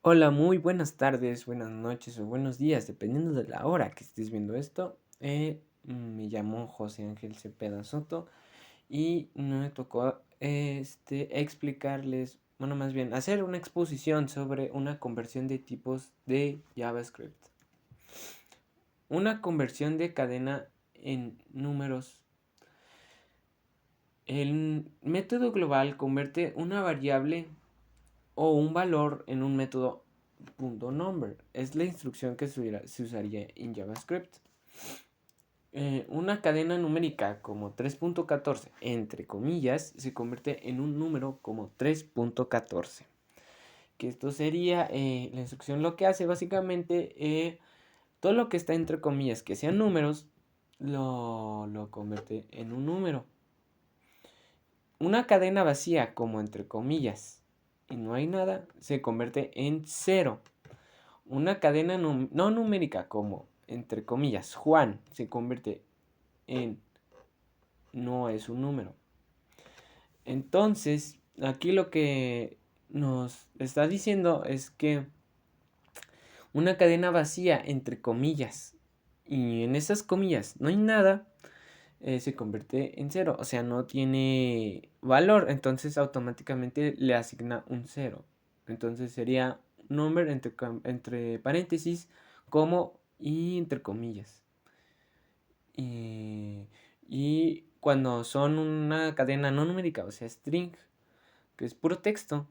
Hola, muy buenas tardes, buenas noches o buenos días, dependiendo de la hora que estés viendo esto. Me llamo José Ángel Cepeda Soto y me tocó explicarles, bueno, más bien, hacer una exposición sobre una conversión de tipos de JavaScript. Una conversión de cadena en números. El método global convierte una variable o un valor en un método .number. Es la instrucción que se usaría en JavaScript. Una cadena numérica como 3.14 entre comillas se convierte en un número como 3.14. Que esto sería la instrucción, lo que hace básicamente todo lo que está entre comillas que sean números lo convierte en un número. Una cadena vacía como entre comillas y no hay nada se convierte en cero. Una cadena no numérica como, entre comillas, Juan se convierte en no es un número. Entonces, aquí lo que nos está diciendo es que una cadena vacía, entre comillas, y en esas comillas no hay nada, se convierte en cero. O sea, no tiene valor, entonces automáticamente le asigna un cero. Entonces sería number entre paréntesis como y entre comillas. Y cuando son una cadena no numérica, o sea, string, que es puro texto,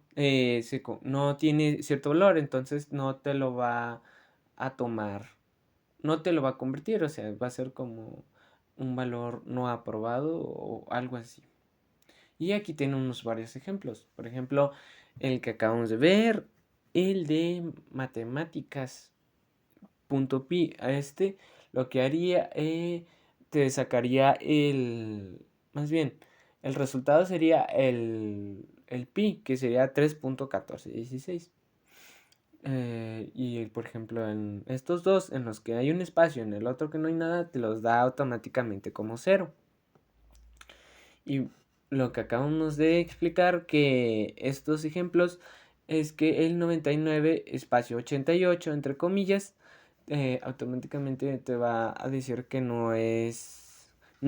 no tiene cierto valor, entonces no te lo va a tomar, no te lo va a convertir, o sea, va a ser como un valor no aprobado o algo así. Y aquí tenemos varios ejemplos. Por ejemplo, el que acabamos de ver, el de matemáticas.py. A este lo que haría, te sacaría más bien, el resultado sería el pi, que sería 3.1416. Y por ejemplo, en estos dos, en los que hay un espacio, en el otro que no hay nada, te los da automáticamente como cero. Y lo que acabamos de explicar, que estos ejemplos, es que el 99 espacio 88, entre comillas, automáticamente te va a decir que no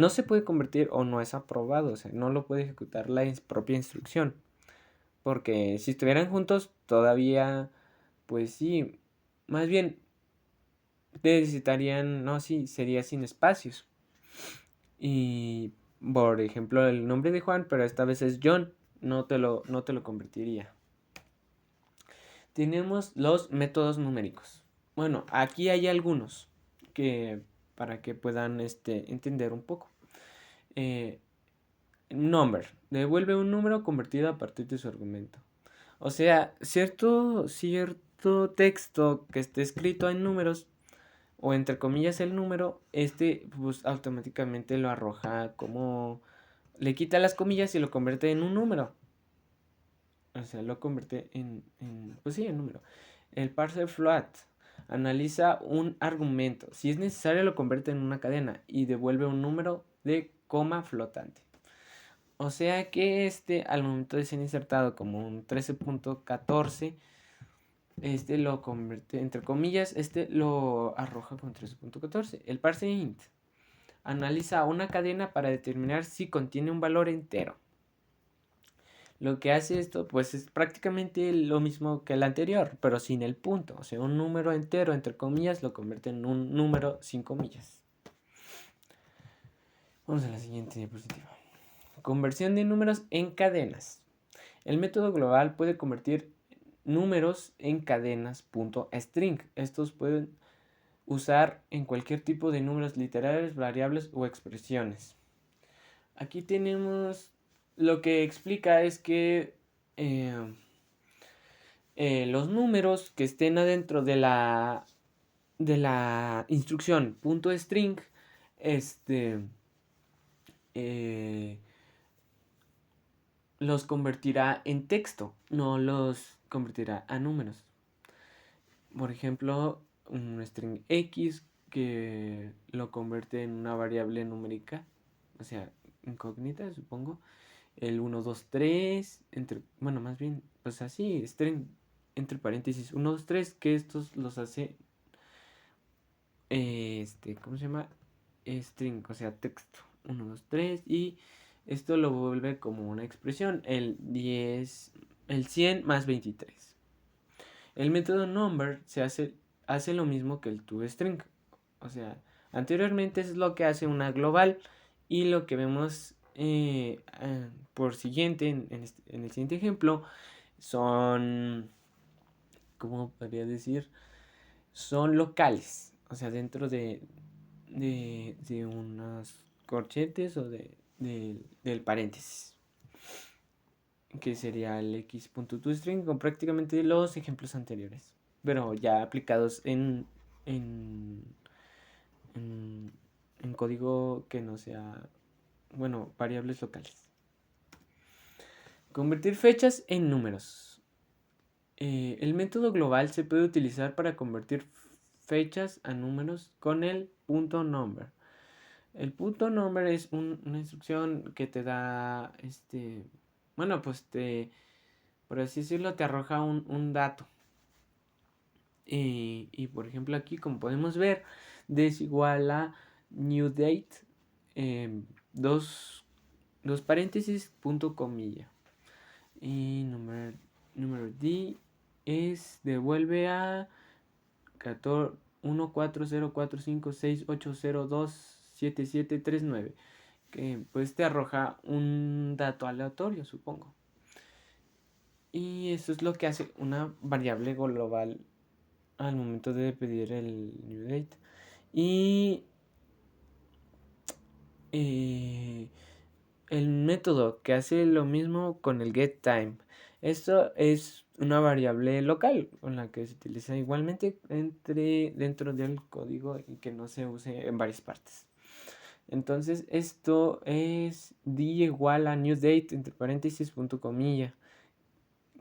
se puede convertir o no es aprobado, o sea, no lo puede ejecutar la propia instrucción. Porque si estuvieran juntos, todavía, pues sí, más bien necesitarían, no, sí, sería sin espacios. Y, por ejemplo, el nombre de Juan, pero esta vez es John, no te lo convertiría. Tenemos los métodos numéricos. Bueno, aquí hay algunos que para que puedan entender un poco. Eh, Number, devuelve un número convertido a partir de su argumento. O sea, cierto texto que esté escrito en números o entre comillas el número, pues automáticamente lo arroja como, le quita las comillas y lo convierte en un número. O sea, lo convierte pues sí, en número. El parser float analiza un argumento. Si es necesario, lo convierte en una cadena y devuelve un número de coma flotante. O sea que al momento de ser insertado como un 13.14, lo convierte, entre comillas, lo arroja con 13.14. El parse int analiza una cadena para determinar si contiene un valor entero. Lo que hace esto, pues es prácticamente lo mismo que el anterior, pero sin el punto. O sea, un número entero, entre comillas, lo convierte en un número sin comillas. Vamos a la siguiente diapositiva. Conversión de números en cadenas. El método global puede convertir números en cadenas.string. Estos pueden usar en cualquier tipo de números literales, variables o expresiones. Aquí tenemos lo que explica es que los números que estén adentro de la instrucción .string eh, los convertirá en texto, no los convertirá a números. Por ejemplo, un string x que lo convierte en una variable numérica, o sea, incógnita, supongo. El 1, 2, 3, bueno, más bien, pues así, string. entre paréntesis 1, 2, 3, que estos los hace, ¿cómo se llama? String, o sea, texto. 1, 2, 3, y esto lo vuelve como una expresión, el 100 más 23. El método number hace lo mismo que el toString. O sea, anteriormente es lo que hace una global, y lo que vemos por siguiente, en el siguiente ejemplo, son, ¿cómo podría decir? Son locales. O sea, dentro de unos corchetes o del paréntesis, que sería el x.toString, con prácticamente los ejemplos anteriores, pero ya aplicados en, en, en código que no sea, bueno, variables locales. Convertir fechas en números. El método global se puede utilizar para convertir fechas a números con el punto number. El punto number es una instrucción que te da, bueno, pues por así decirlo, te arroja un dato. Y por ejemplo aquí, como podemos ver, es igual a new date, dos paréntesis, punto comilla. Y número D devuelve a 1404568027739, que pues te arroja un dato aleatorio, supongo. Y eso es lo que hace una variable global al momento de pedir el new date. Y el método que hace lo mismo con el getTime. Esto es una variable local con la que se utiliza igualmente dentro del código y que no se use en varias partes. Entonces esto es d igual a new date entre paréntesis punto comilla,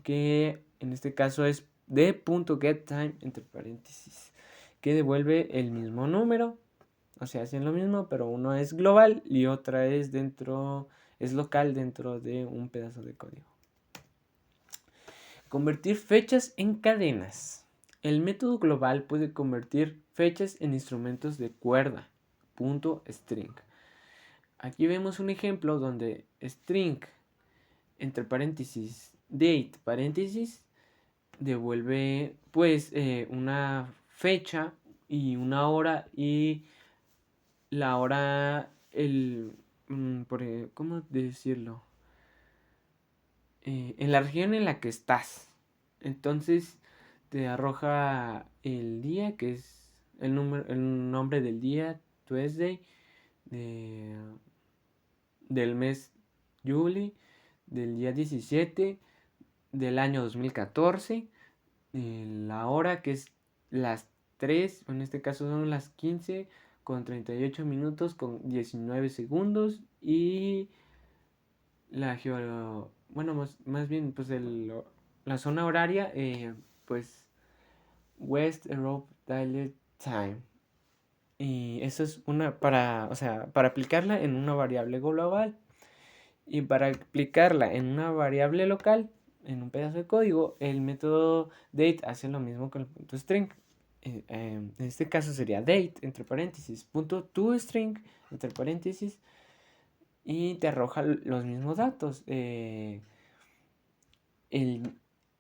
que en este caso es d.getTime entre paréntesis, que devuelve el mismo número. O sea, hacen lo mismo, pero uno es global y otra es local dentro de un pedazo de código. Convertir fechas en cadenas. El método global puede convertir fechas en instrumentos de cuerda, .string. Aquí vemos un ejemplo donde string, entre paréntesis, date, paréntesis, devuelve pues una fecha y una hora, y la hora, ¿cómo decirlo? En la región en la que estás. Entonces te arroja el día, que es el nombre del día, Tuesday, del mes Juli, del día 17 del año 2014, la hora, que es las 3, en este caso son las 15 con 38 minutos con 19 segundos, y la bueno, más bien pues la zona horaria, pues West Europe Daylight Time. Y eso es para aplicarla en una variable global, y para aplicarla en una variable local, en un pedazo de código, el método date hace lo mismo que el punto string. En este caso sería date, entre paréntesis, punto toString, entre paréntesis, y te arroja los mismos datos. El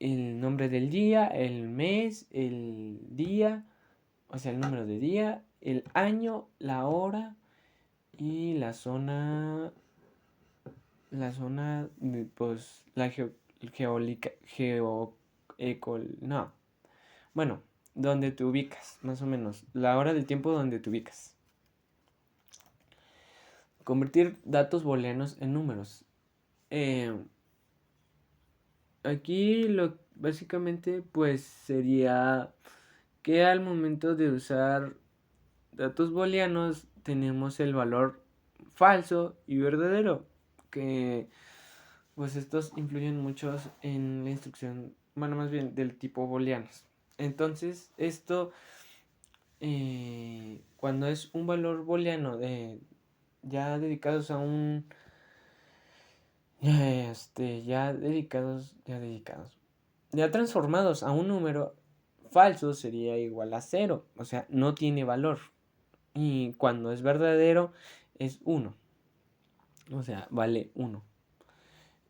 nombre del día, el mes, el día, o sea, el número de día, el año, la hora y la zona, pues, no, bueno, donde te ubicas, más o menos, la hora del tiempo donde te ubicas. Convertir datos booleanos en números. Aquí básicamente pues sería que al momento de usar datos booleanos tenemos el valor falso y verdadero, que pues estos influyen mucho en la instrucción, bueno, más bien del tipo booleanos. Entonces esto, cuando es un valor booleano ya dedicados a ya dedicados, Ya transformados a un número, falso sería igual a 0, o sea, no tiene valor. Y cuando es verdadero es 1, o sea, vale 1.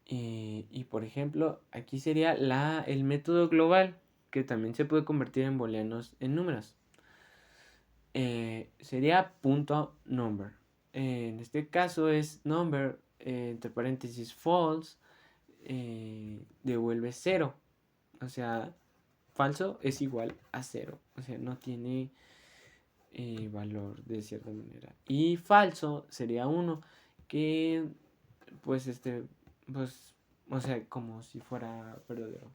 Y por ejemplo, aquí sería el método global, que también se puede convertir en booleanos en números. Sería punto number. En este caso es number, entre paréntesis false, devuelve 0. O sea, falso es igual a 0. O sea, no tiene valor de cierta manera. Y falso sería 1, que pues pues, o sea, como si fuera verdadero.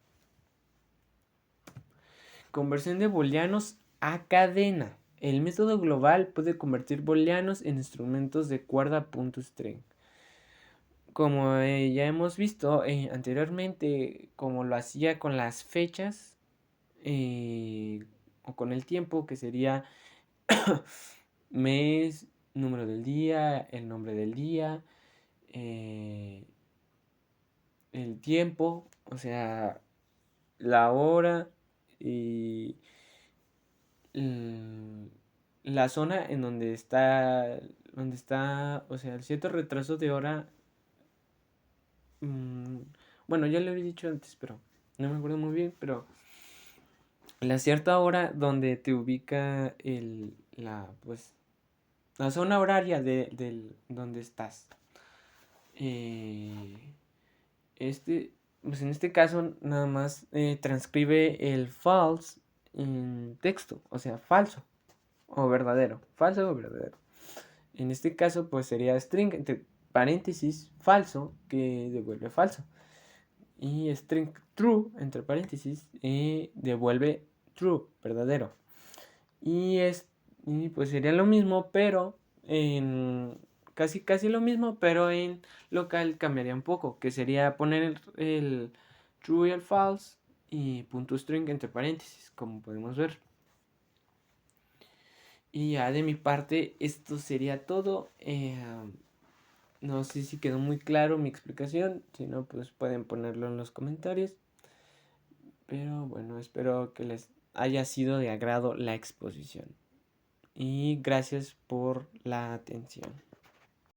Conversión de booleanos a cadena. El método global puede convertir booleanos en instrumentos de cuerda punto string. Como ya hemos visto anteriormente, como lo hacía con las fechas o con el tiempo, que sería mes, número del día, el nombre del día, el tiempo, o sea, la hora y la zona en donde está, o sea, el cierto retraso de hora. Bueno, ya lo había dicho antes, pero no me acuerdo muy bien, pero la cierta hora donde te ubica pues, la zona horaria donde estás. Eh, pues en este caso nada más transcribe el false en texto, o sea, falso o verdadero, falso o verdadero. En este caso pues sería string entre paréntesis falso que devuelve falso. Y string true, entre paréntesis, devuelve true, verdadero. Y pues sería lo mismo, pero casi lo mismo, pero en local cambiaría un poco, que sería poner el true y el false y punto string entre paréntesis, como podemos ver. Y ya de mi parte, esto sería todo. No sé si quedó muy claro mi explicación, si no, pues pueden ponerlo en los comentarios. Pero bueno, espero que les haya sido de agrado la exposición. Y gracias por la atención.